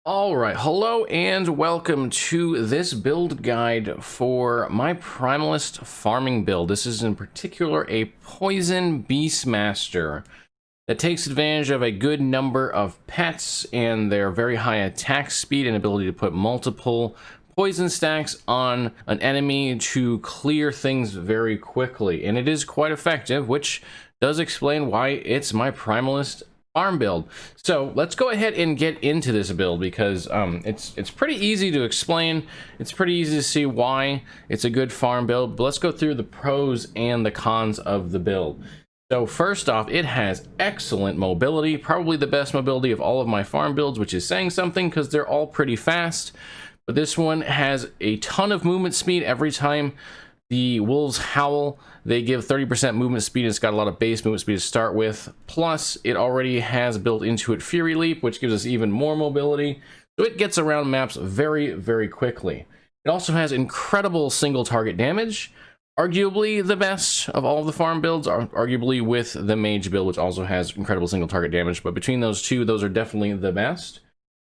All right, hello and welcome to this build guide for my Primalist farming build. This is in particular a Poison Beastmaster that takes advantage of a good number of pets and their very high attack speed and ability to put multiple poison stacks on an enemy to clear things very quickly. And it is quite effective, which does explain why it's my Primalist farm build. So let's go ahead and get into this build because it's pretty easy to explain. It's pretty easy to see why it's a good farm build, but let's go through the pros and the cons of the build. So first off, it has excellent mobility, probably the best mobility of all of my farm builds, which is saying something because they're all pretty fast. But this one has a ton of movement speed. Every time the wolves howl, they give 30% movement speed. It's got a lot of base movement speed to start with. Plus, it already has built into it Fury Leap, which gives us even more mobility. So it gets around maps very, very quickly. It also has incredible single target damage. Arguably the best of all of the farm builds, arguably with the mage build, which also has incredible single target damage. But between those two, those are definitely the best.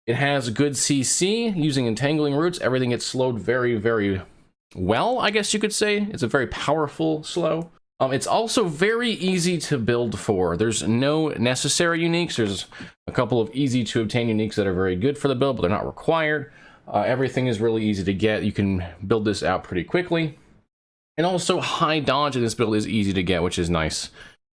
It has good CC. Using entangling roots, everything gets slowed very, very well, I guess you could say. It's a very powerful slow. It's also very easy to build for. There's no necessary uniques. There's a couple of easy to obtain uniques that are very good for the build, but they're not required. Everything is really easy to get. You can build this out pretty quickly. And also high dodge in this build is easy to get, which is nice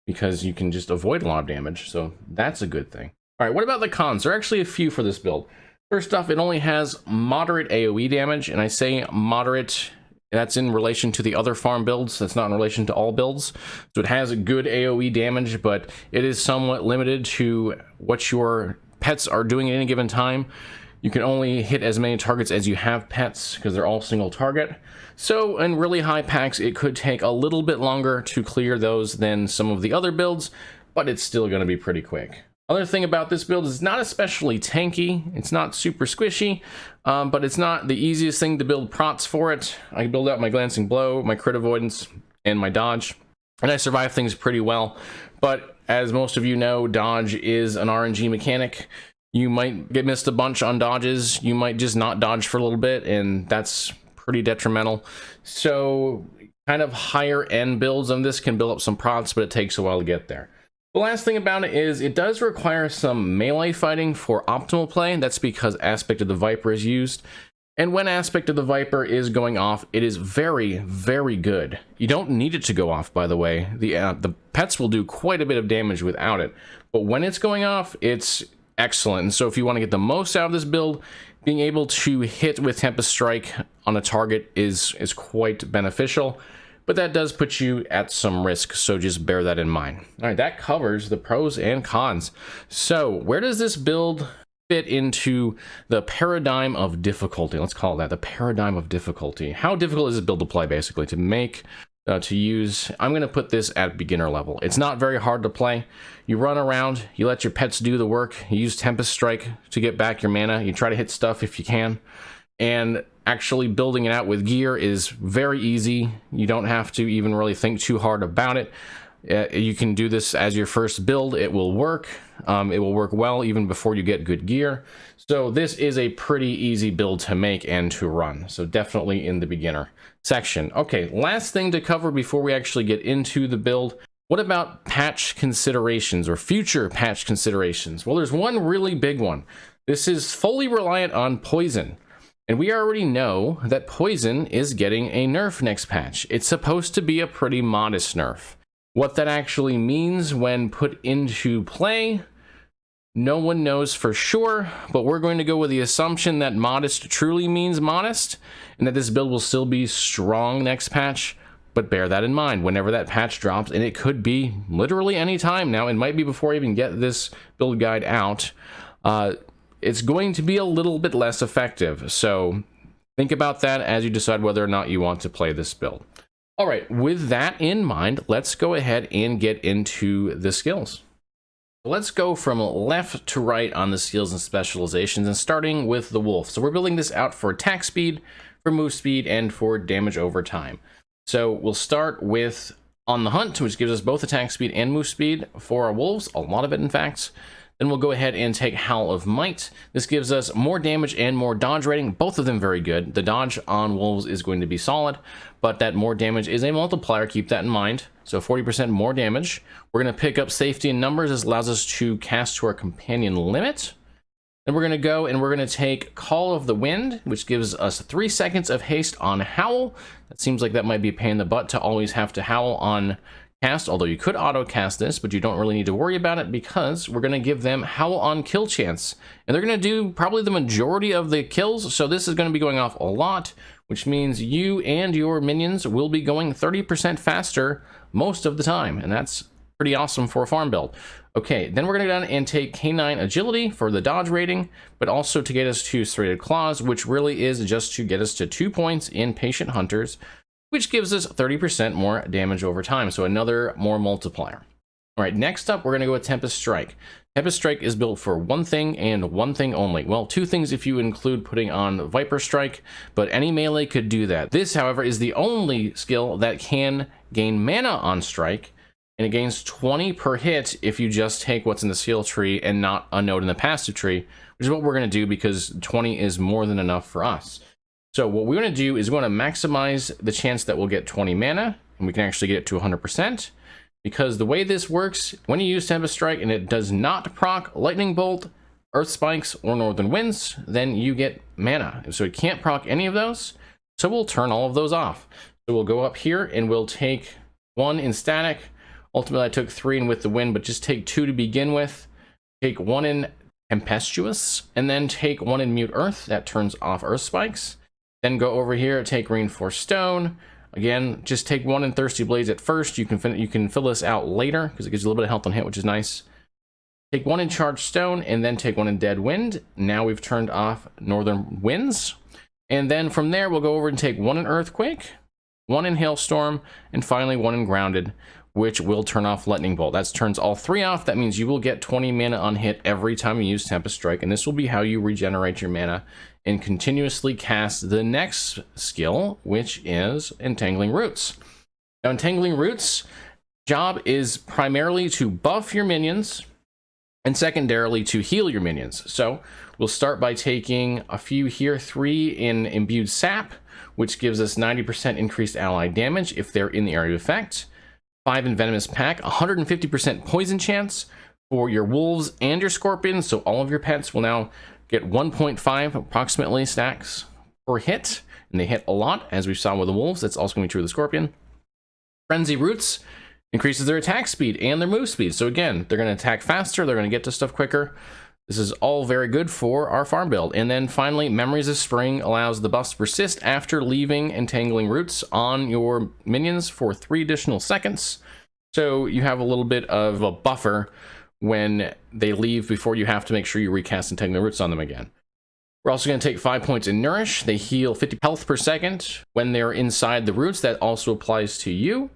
because you can just avoid a lot of damage. So that's a good thing. All right, what about the cons? There are actually a few for this build. First off, it only has moderate AoE damage, and I say moderate, that's in relation to the other farm builds. That's not in relation to all builds. So it has a good AoE damage, but it is somewhat limited to what your pets are doing at any given time. You can only hit as many targets as you have pets because they're all single target. So in really high packs, it could take a little bit longer to clear those than some of the other builds, but it's still going to be pretty quick. Other thing about this build is it's not especially tanky. It's not super squishy, but it's not the easiest thing to build prots for it. I build out my glancing blow, my crit avoidance, and my dodge, and I survive things pretty well. But as most of you know, dodge is an RNG mechanic. You might get missed a bunch on dodges. You might just not dodge for a little bit, and that's pretty detrimental. So kind of higher end builds on this can build up some prots, but it takes a while to get there. The last thing about it is it does require some melee fighting for optimal play. That's because Aspect of the Viper is used. And when Aspect of the Viper is going off, it is very, very good. You don't need it to go off, by the way. The pets will do quite a bit of damage without it. But when it's going off, it's excellent. And so if you want to get the most out of this build, being able to hit with Tempest Strike on a target is quite beneficial. But that does put you at some risk, so just bear that in mind. All right, that covers the pros and cons. So where does this build fit into the paradigm of difficulty? Let's call it that, the paradigm of difficulty. How difficult is this build to play, basically, to make, to use? I'm going to put this at beginner level. It's not very hard to play. You run around, you let your pets do the work, you use Tempest Strike to get back your mana, you try to hit stuff if you can, and actually building it out with gear is very easy. You don't have to even really think too hard about it. You can do this as your first build. It will work. It will work well even before you get good gear. So this is a pretty easy build to make and to run. So definitely in the beginner section. Okay, last thing to cover before we actually get into the build. What about patch considerations or future patch considerations? Well, there's one really big one. This is fully reliant on poison. And we already know that poison is getting a nerf next patch. It's supposed to be a pretty modest nerf. What that actually means when put into play, no one knows for sure, but we're going to go with the assumption that modest truly means modest, and that this build will still be strong next patch. But bear that in mind whenever that patch drops, and it could be literally any time now. It might be before I even get this build guide out. It's going to be a little bit less effective. So think about that as you decide whether or not you want to play this build. All right, with that in mind, let's go ahead and get into the skills. Let's go from left to right on the skills and specializations, and starting with the wolf. So we're building this out for attack speed, for move speed, and for damage over time. So we'll start with On the Hunt, which gives us both attack speed and move speed for our wolves, a lot of it in fact. Then we'll go ahead and take Howl of Might. This gives us more damage and more dodge rating, both of them very good. The dodge on wolves is going to be solid, but that more damage is a multiplier, keep that in mind. So 40% more damage. We're going to pick up Safety in Numbers. This allows us to cast to our companion limit. Then we're going to go and we're going to take Call of the Wind, which gives us 3 seconds of haste on Howl. That seems like that might be a pain in the butt to always have to howl on cast, although you could auto cast this, but you don't really need to worry about it because we're going to give them Howl on kill chance. And they're going to do probably the majority of the kills, so this is going to be going off a lot, which means you and your minions will be going 30% faster most of the time, and that's pretty awesome for a farm build. Okay, then we're going to go down and take Canine Agility for the dodge rating, but also to get us to Serrated Claws, which really is just to get us to 2 points in Patient Hunters, which gives us 30% more damage over time, so another more multiplier. All right, next up, we're going to go with Tempest Strike. Tempest Strike is built for one thing and one thing only. Well, 2 things if you include putting on Viper Strike, but any melee could do that. This, however, is the only skill that can gain mana on Strike, and it gains 20 per hit if you just take what's in the skill tree and not a node in the passive tree, which is what we're going to do because 20 is more than enough for us. So what we're going to do is we're going to maximize the chance that we'll get 20 mana, and we can actually get it to 100%, because the way this works, when you use Tempest Strike and it does not proc Lightning Bolt, Earth Spikes, or Northern Winds, then you get mana. So it can't proc any of those, so we'll turn all of those off. So we'll go up here and we'll take 1 in Static. Ultimately, I took 3 in With the Wind, but just take 2 to begin with. Take 1 in Tempestuous, and then take 1 in Mute Earth. That turns off Earth Spikes. Then go over here, take Reinforced Stone. Again, just take 1 in Thirsty Blades at first. You can fill this out later because it gives you a little bit of health on hit, which is nice. Take 1 in Charged Stone, and then take 1 in Dead Wind. Now we've turned off Northern Winds. And then from there, we'll go over and take 1 in Earthquake, 1 in Hailstorm, and finally 1 in Grounded, which will turn off Lightning Bolt. That turns all 3 off. That means you will get 20 mana on hit every time you use Tempest Strike, and this will be how you regenerate your mana and continuously cast the next skill, which is Entangling Roots. Now, Entangling Roots' job is primarily to buff your minions and secondarily to heal your minions. So we'll start by taking a few here, 3 in Imbued Sap, which gives us 90% increased ally damage if they're in the area of effect. 5 in Venomous Pack, 150% poison chance for your wolves and your scorpions, so all of your pets will now get 1.5 approximately stacks per hit, and they hit a lot, as we saw with the wolves. That's also going to be true of the scorpion. Frenzy Roots increases their attack speed and their move speed, so again, they're going to attack faster, they're going to get to stuff quicker. This is all very good for our farm build. And then finally, Memories of Spring allows the buffs to persist after leaving Entangling Roots on your minions for 3 additional seconds. So you have a little bit of a buffer when they leave before you have to make sure you recast Entangling Roots on them again. We're also going to take 5 points in Nourish. They heal 50 health per second when they're inside the roots. That also applies to you.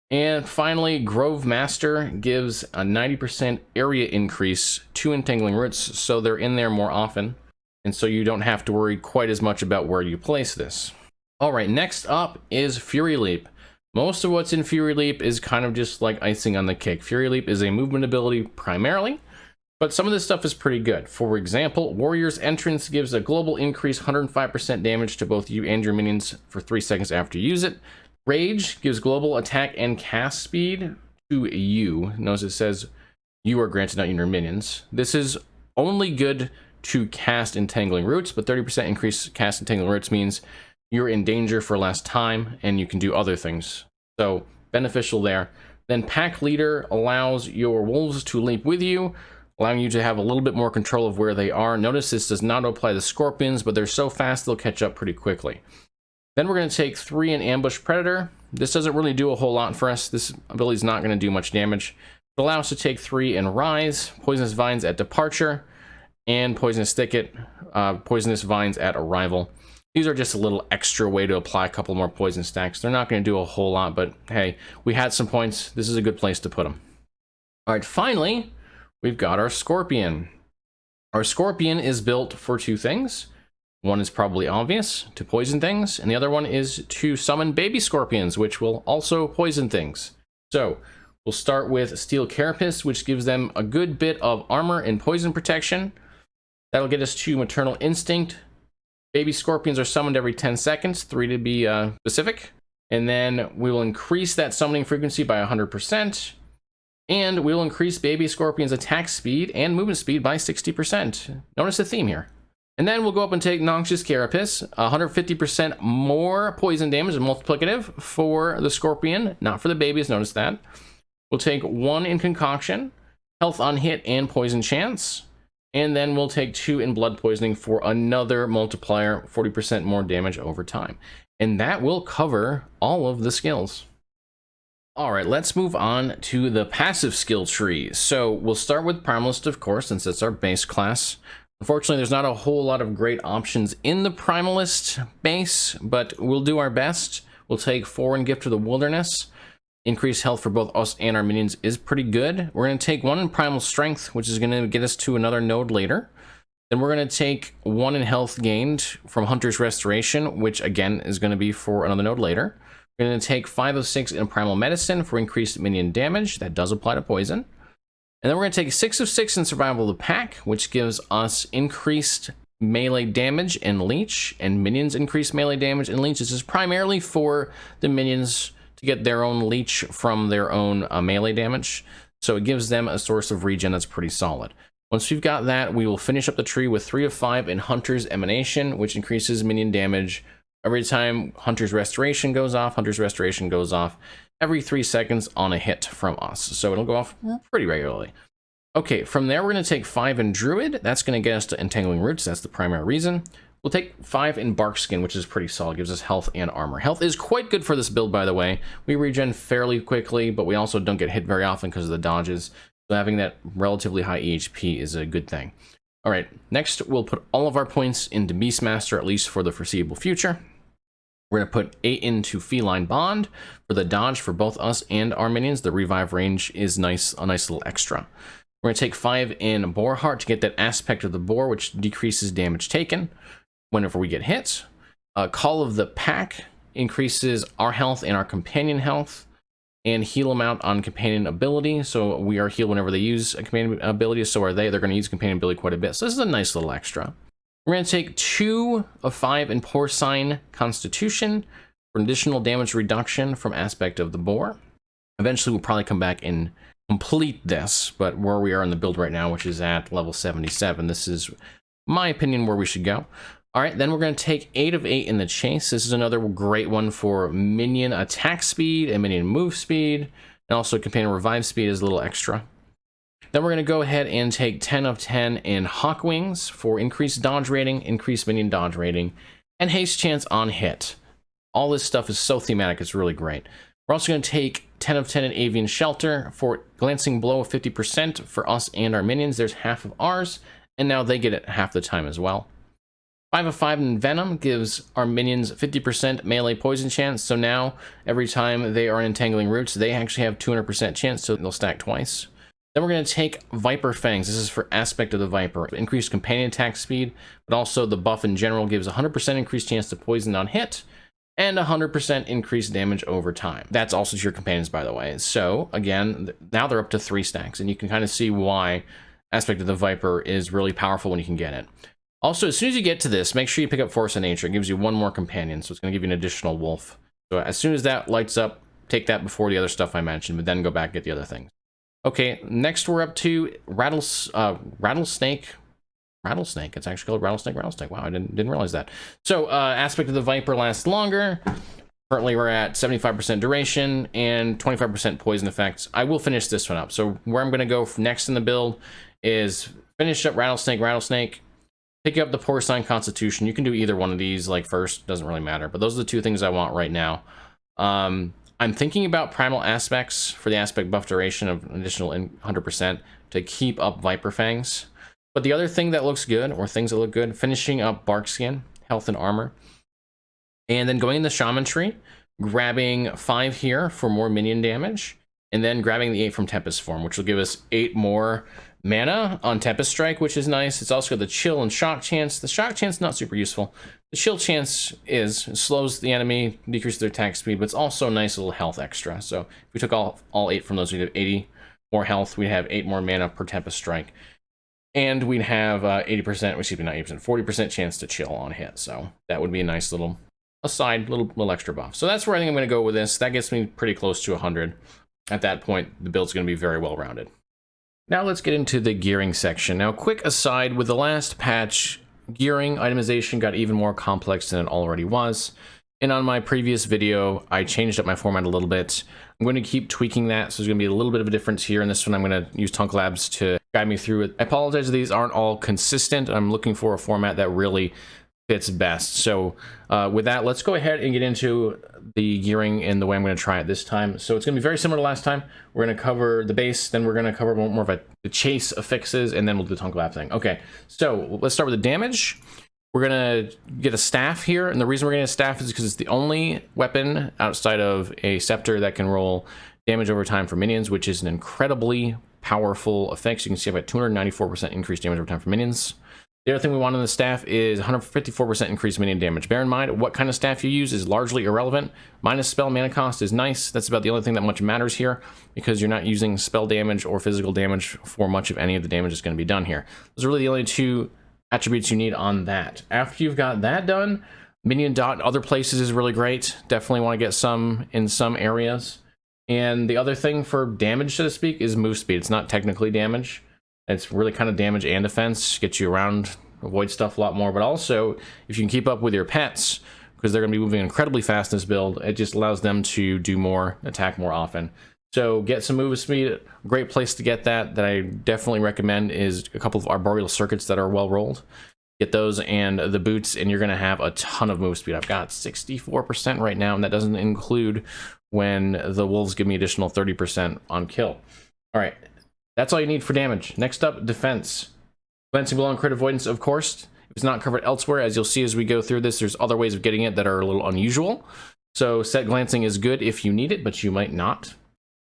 And finally, Grove Master gives a 90% area increase to Entangling Roots, so they're in there more often, and so you don't have to worry quite as much about where you place this. All right, next up is Fury Leap. Most of what's in Fury Leap is kind of just like icing on the cake. Fury Leap is a movement ability primarily, but some of this stuff is pretty good. For example, Warrior's Entrance gives a global increase 105% damage to both you and your minions for 3 seconds after you use it. Rage gives global attack and cast speed to you. Notice it says you are granted, not your minions. This is only good to cast Entangling Roots, but 30% increase cast Entangling Roots means you're in danger for less time and you can do other things. So beneficial there. Then Pack Leader allows your wolves to leap with you, allowing you to have a little bit more control of where they are. Notice this does not apply to scorpions, but they're so fast they'll catch up pretty quickly. Then we're going to take 3 in Ambush Predator. This doesn't really do a whole lot for us. This ability is not going to do much damage. It allows us to take 3 in Rise, Poisonous Vines at Departure, and Poisonous Thicket, Poisonous Vines at Arrival. These are just a little extra way to apply a couple more poison stacks. They're not going to do a whole lot, but hey, we had some points. This is a good place to put them. All right, finally, we've got our Scorpion. Our Scorpion is built for 2 things. One is probably obvious, to poison things, and the other one is to summon baby scorpions, which will also poison things. So We'll start with Steel Carapace, which gives them a good bit of armor and poison protection. That'll get us to Maternal Instinct. Baby scorpions are summoned every 10 seconds, 3 to be specific. And then we will increase that summoning frequency by 100%. And we'll increase baby scorpion's attack speed and movement speed by 60%. Notice the theme here. And then we'll go up and take Noxious Carapace, 150% more poison damage and multiplicative for the scorpion, not for the babies, notice that. We'll take 1 in Concoction, health on hit and poison chance. And then we'll take 2 in Blood Poisoning for another multiplier, 40% more damage over time. And that will cover all of the skills. All right, let's move on to the passive skill tree. So we'll start with Primalist, of course, since it's our base class. Unfortunately, there's not a whole lot of great options in the Primalist base, but we'll do our best. We'll take 4 in Gift of the Wilderness. Increased health for both us and our minions is pretty good. We're going to take 1 in Primal Strength, which is going to get us to another node later. Then we're going to take 1 in health gained from Hunter's Restoration, which again is going to be for another node later. We're going to take 5 of 6 in Primal Medicine for increased minion damage. That does apply to poison. And then we're going to take 6 of 6 in Survival of the Pack, which gives us increased melee damage and leech, and minions increased melee damage and leech. This is primarily for the minions to get their own leech from their own melee damage. So it gives them a source of regen that's pretty solid. Once we've got that, we will finish up the tree with 3 of 5 in Hunter's Emanation, which increases minion damage every time Hunter's Restoration goes off. Hunter's Restoration goes off every 3 seconds on a hit from us. So it'll go off pretty regularly. Okay, from there we're going to take 5 in Druid. That's going to get us to Entangling Roots. That's the primary reason. We'll take 5 in Bark Skin, which is pretty solid. Gives us health and armor. Health is quite good for this build, by the way. We regen fairly quickly, but we also don't get hit very often because of the dodges. So having that relatively high EHP is a good thing. All right, next we'll put all of our points into Beastmaster, at least for the foreseeable future. We're going to put 8 into Feline Bond for the dodge for both us and our minions. The revive range is nice, a nice little extra. We're going to take 5 in Boar Heart to get that aspect of the boar, which decreases damage taken whenever we get hit. Call of the Pack increases our health and our companion health, and heal amount on companion ability. So we are healed whenever they use a companion ability, so are they. They're going to use companion ability quite a bit. So this is a nice little extra. We're going to take 2 of 5 in Porcine Constitution for additional damage reduction from aspect of the boar. Eventually we'll probably come back and complete this, but where we are in the build right now, which is at level 77, this is my opinion where we should go. All right, then we're going to take 8 of 8 in the Chase. This is another great one for minion attack speed and minion move speed, and also companion revive speed is a little extra. Then we're going to go ahead and take 10 of 10 in Hawk Wings for increased dodge rating, increased minion dodge rating, and haste chance on hit. All this stuff is so thematic, it's really great. We're also going to take 10 of 10 in Avian Shelter for Glancing Blow of 50% for us and our minions. There's half of ours, and now they get it half the time as well. 5 of 5 in Venom gives our minions 50% melee poison chance, so now every time they are in Entangling Roots, they actually have 200% chance, so they'll stack twice. Then we're going to take Viper Fangs. This is for aspect of the Viper. Increased companion attack speed, but also the buff in general gives 100% increased chance to poison on hit, and 100% increased damage over time. That's also to your companions, by the way. So, again, now they're up to 3 stacks, and you can kind of see why aspect of the Viper is really powerful when you can get it. Also, as soon as you get to this, make sure you pick up Force of Nature. It gives you 1 more companion, so it's going to give you an additional wolf. So as soon as that lights up, take that before the other stuff I mentioned, but then go back and get the other things. Okay, next we're up to Rattlesnake. It's actually called Rattlesnake. Wow, I didn't realize that. So, aspect of the Viper lasts longer. Currently, we're at 75% duration and 25% poison effects. I will finish this one up. So, where I'm going to go next in the build is finish up Rattlesnake, pick up the Porcine Constitution. You can do either one of these, like, first. Doesn't really matter. But those are the 2 things I want right now. I'm thinking about Primal Aspects for the aspect buff duration of an additional 100% to keep up Viper Fangs. But the other thing that looks good, or things that look good, finishing up Bark Skin, health and armor. And then going in the Shaman tree, grabbing 5 here for more minion damage. and then grabbing the 8 from Tempest Form, which will give us 8 more mana on Tempest Strike, which is nice. It's also got the chill and shock chance. The shock chance not super useful. The chill chance it slows the enemy, decreases their attack speed, but it's also a nice little health extra. So if we took all 8 from those, we'd have 80 more health. We'd have 8 more mana per Tempest Strike. And we'd have 80%, excuse me, not 80%, 40% chance to chill on hit. So that would be a nice little aside, little extra buff. So that's where I think I'm going to go with this. That gets me pretty close to 100. At that point, the build's going to be very well rounded. Now let's get into the gearing section. Now, quick aside, with the last patch, gearing itemization got even more complex than it already was. And on my previous video, I changed up my format a little bit. I'm going to keep tweaking that, so there's going to be a little bit of a difference here. In this one, I'm going to use Tunk Labs to guide me through it. I apologize if these aren't all consistent. I'm looking for a format that really fits best. So with that, let's go ahead and get into the gearing and the way I'm going to try it this time. So it's going to be very similar to last time. We're going to cover the base, then we're going to cover more of the chase affixes, and then we'll do the Tunk Lab thing. Okay, so let's start with the damage. We're going to get a staff here, and the reason we're getting a staff is because it's the only weapon outside of a scepter that can roll damage over time for minions, which is an incredibly powerful effect. So you can see I've got 294% increased damage over time for minions. The other thing we want in the staff is 154% increased minion damage. Bear in mind, what kind of staff you use is largely irrelevant. Minus spell mana cost is nice. That's about the only thing that much matters here, because you're not using spell damage or physical damage for much of any of the damage that's going to be done here. Those are really the only 2 attributes you need on that. After you've got that done, minion dot other places is really great. Definitely want to get some in some areas. And the other thing for damage, so to speak, is move speed. It's not technically damage. It's really kind of damage and defense, gets you around, avoid stuff a lot more, but also if you can keep up with your pets, because they're going to be moving incredibly fast in this build, it just allows them to do more, attack more often. So get some move speed. A great place to get that I definitely recommend is a couple of arboreal circuits that are well rolled. Get those and the boots, and you're going to have a ton of move speed. I've got 64% right now, and that doesn't include when the wolves give me additional 30% on kill. All right. That's all you need for damage. Next up, defense. Glancing Blow and crit avoidance, of course. If it's not covered elsewhere, as you'll see as we go through this, there's other ways of getting it that are a little unusual. So set glancing is good if you need it, but you might not.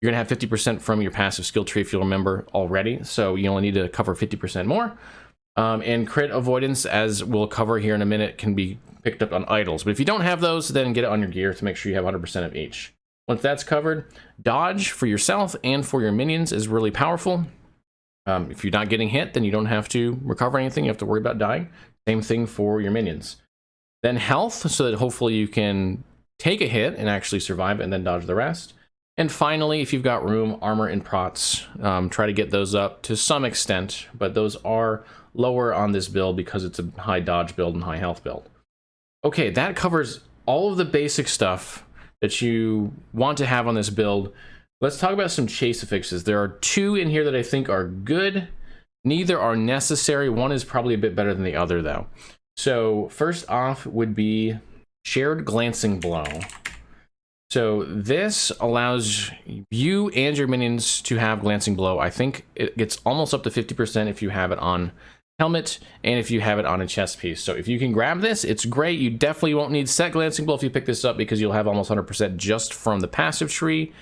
You're going to have 50% from your passive skill tree if you'll remember already, so you only need to cover 50% more. And crit avoidance, as we'll cover here in a minute, can be picked up on idols. But if you don't have those, then get it on your gear to make sure you have 100% of each. Once that's covered, dodge for yourself and for your minions is really powerful. If you're not getting hit, then you don't have to recover anything. You have to worry about dying. Same thing for your minions. Then health, so that hopefully you can take a hit and actually survive and then dodge the rest. And finally, if you've got room, armor and prots, try to get those up to some extent, but those are lower on this build because it's a high dodge build and high health build. Okay, that covers all of the basic stuff that you want to have on this build. Let's talk about some chase affixes. There are 2 in here that I think are good. Neither are necessary. One is probably a bit better than the other, though. So first off would be Shared Glancing Blow. So this allows you and your minions to have Glancing Blow. I think it gets almost up to 50% if you have it on helmet and if you have it on a chest piece. So if you can grab this, it's great. You definitely won't need set Glancing Blow if you pick this up, because you'll have almost 100% just from the passive tree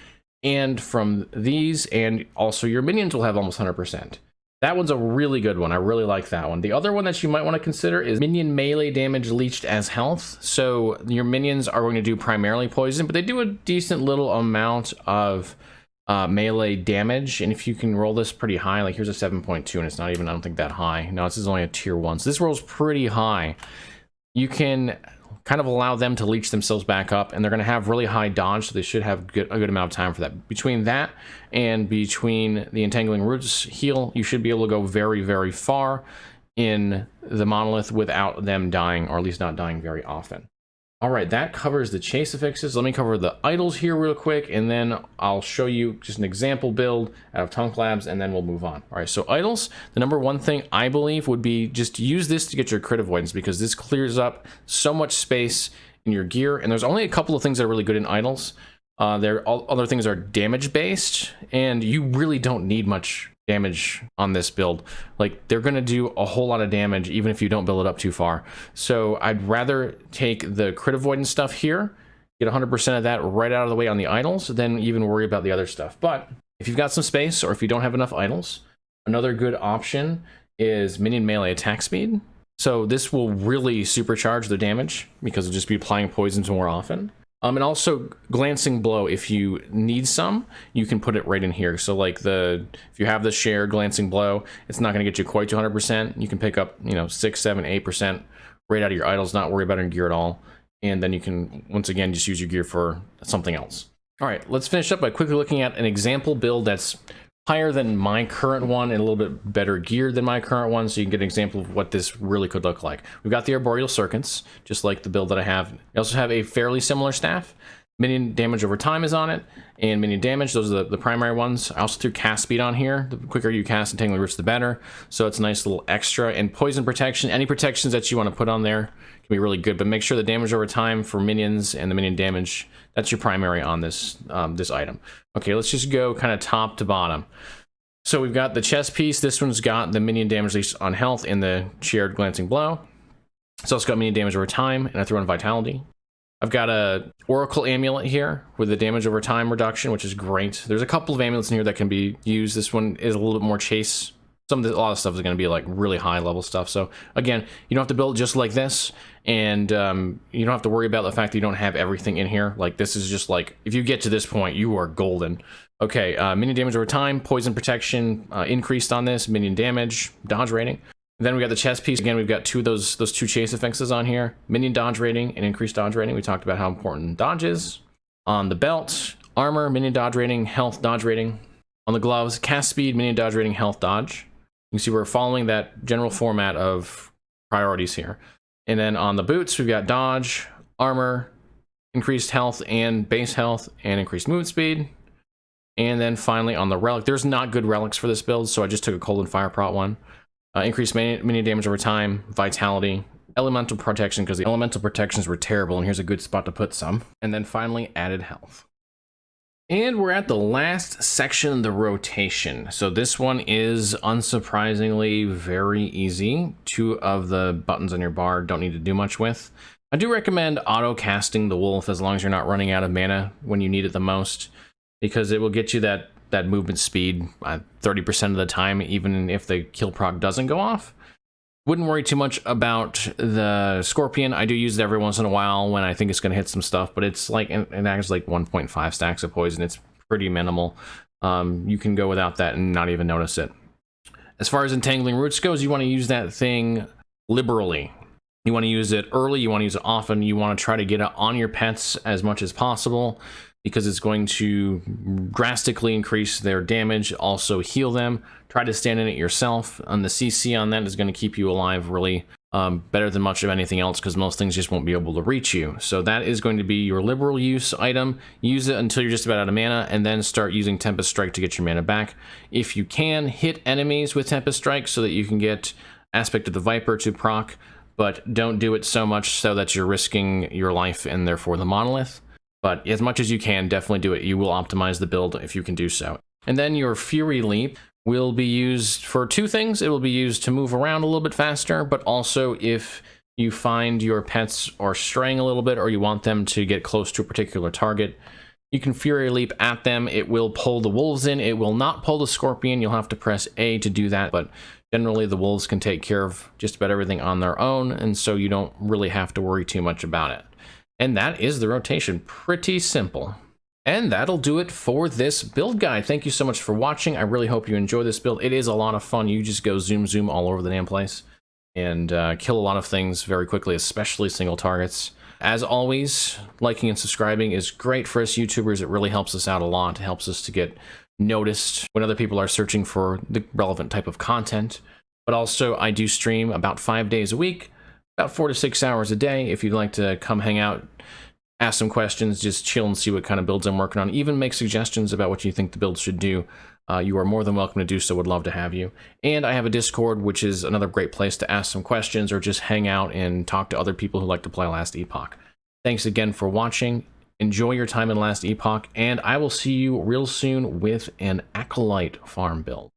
and from these, and also your minions will have almost 100%. That one's a really good one. I really like that one. The other one that you might want to consider is minion melee damage leached as health. So your minions are going to do primarily poison, but they do a decent little amount of melee damage. And if you can roll this pretty high, like here's a 7.2, and it's not even, I don't think, that high. No, this is only a tier 1. So this rolls pretty high. You can kind of allow them to leech themselves back up, and they're going to have really high dodge, so they should have a good amount of time for that. Between that and between the Entangling Roots heal, you should be able to go very, very far in the monolith without them dying, or at least not dying very often. All right, that covers the chase affixes. Let me cover the idols here real quick, and then I'll show you just an example build out of Tunk Labs, and then we'll move on. All right, so idols, the number one thing I believe would be just use this to get your crit avoidance, because this clears up so much space in your gear, and there's only a couple of things that are really good in idols. All other things are damage based, and you really don't need much damage on this build. Like, they're going to do a whole lot of damage even if you don't build it up too far. So I'd rather take the crit avoidance stuff here get 100% of that right out of the way on the idols, then even worry about the other stuff. But if you've got some space, or if you don't have enough idols, another good option is minion melee attack speed. So this will really supercharge the damage because it'll just be applying poisons more often. And also glancing blow, if you need some, you can put it right in here. So like if you have the shared glancing blow, it's not going to get you quite to 100%. You can pick up, 6, 7, 8% right out of your idols, not worry about your gear at all. And then you can, once again, just use your gear for something else. All right, let's finish up by quickly looking at an example build that's higher than my current one and a little bit better geared than my current one, so you can get an example of what this really could look like. We've got the Arboreal Serpents, just like the build that I have. I also have a fairly similar staff. Minion damage over time is on it, and minion damage, those are the primary ones. I also threw cast speed on here. The quicker you cast Entangling Roots, the better. So it's a nice little extra. And poison protection, any protections that you want to put on there can be really good, but make sure the damage over time for minions and the minion damage, that's your primary on this this item. Okay, let's just go kind of top to bottom. So we've got the chest piece. This one's got the minion damage least on health and the shared glancing blow. It's also got minion damage over time, and I threw in vitality. I've got a Oracle amulet here with the damage over time reduction, which is great. There's a couple of amulets in here that can be used. This one is a little bit more chase. A lot of stuff is going to be like really high level stuff. So again, you don't have to build just like this, and you don't have to worry about the fact that you don't have everything in here. Like this is just like, if you get to this point, you are golden. Okay, minion damage over time, poison protection increased on this, minion damage, dodge rating. And then we got the chest piece. Again, we've got those two chase effects on here. Minion dodge rating and increased dodge rating. We talked about how important dodge is. On the belt, armor, minion dodge rating, health dodge rating. On the gloves, cast speed, minion dodge rating, health dodge. You can see we're following that general format of priorities here. And then on the boots, we've got dodge, armor, increased health and base health, and increased movement speed. And then finally on the relic, there's not good relics for this build, so I just took a cold and fire prot one. Increased minion damage over time, vitality, elemental protection, because the elemental protections were terrible, and here's a good spot to put some. And then finally added health. And we're at the last section, the rotation. So this one is unsurprisingly very easy. 2 of the buttons on your bar don't need to do much with. I do recommend auto casting the wolf as long as you're not running out of mana when you need it the most, because it will get you that movement speed 30% of the time, even if the kill proc doesn't go off. Wouldn't worry too much about the Scorpion. I do use it every once in a while when I think it's going to hit some stuff, but it's like, it acts like 1.5 stacks of poison. It's pretty minimal. You can go without that and not even notice it. As far as Entangling Roots goes, you want to use that thing liberally. You want to use it early, you want to use it often, you want to try to get it on your pets as much as possible, because it's going to drastically increase their damage, also heal them. Try to stand in it yourself, and the CC on that is going to keep you alive really better than much of anything else, because most things just won't be able to reach you. So that is going to be your liberal use item. Use it until you're just about out of mana, and then start using Tempest Strike to get your mana back. If you can, hit enemies with Tempest Strike so that you can get Aspect of the Viper to proc, but don't do it so much so that you're risking your life and therefore the monolith. But as much as you can, definitely do it. You will optimize the build if you can do so. And then your Fury Leap will be used for 2 things. It will be used to move around a little bit faster, but also if you find your pets are straying a little bit, or you want them to get close to a particular target, you can Fury Leap at them. It will pull the wolves in. It will not pull the Scorpion. You'll have to press A to do that, but generally the wolves can take care of just about everything on their own, and so you don't really have to worry too much about it. And that is the rotation. Pretty simple. And that'll do it for this build guide. Thank you so much for watching. I really hope you enjoy this build. It is a lot of fun. You just go zoom all over the damn place and kill a lot of things very quickly, especially single targets. As always, liking and subscribing is great for us YouTubers. It really helps us out a lot. It helps us to get noticed when other people are searching for the relevant type of content. But also, I do stream about 5 days a week, about 4 to 6 hours a day. If you'd like to come hang out, ask some questions, just chill and see what kind of builds I'm working on, even make suggestions about what you think the build should do, you are more than welcome to do so. Would love to have you. And I have a Discord, which is another great place to ask some questions or just hang out and talk to other people who like to play Last Epoch. Thanks again for watching. Enjoy your time in Last Epoch, and I will see you real soon with an Acolyte farm build.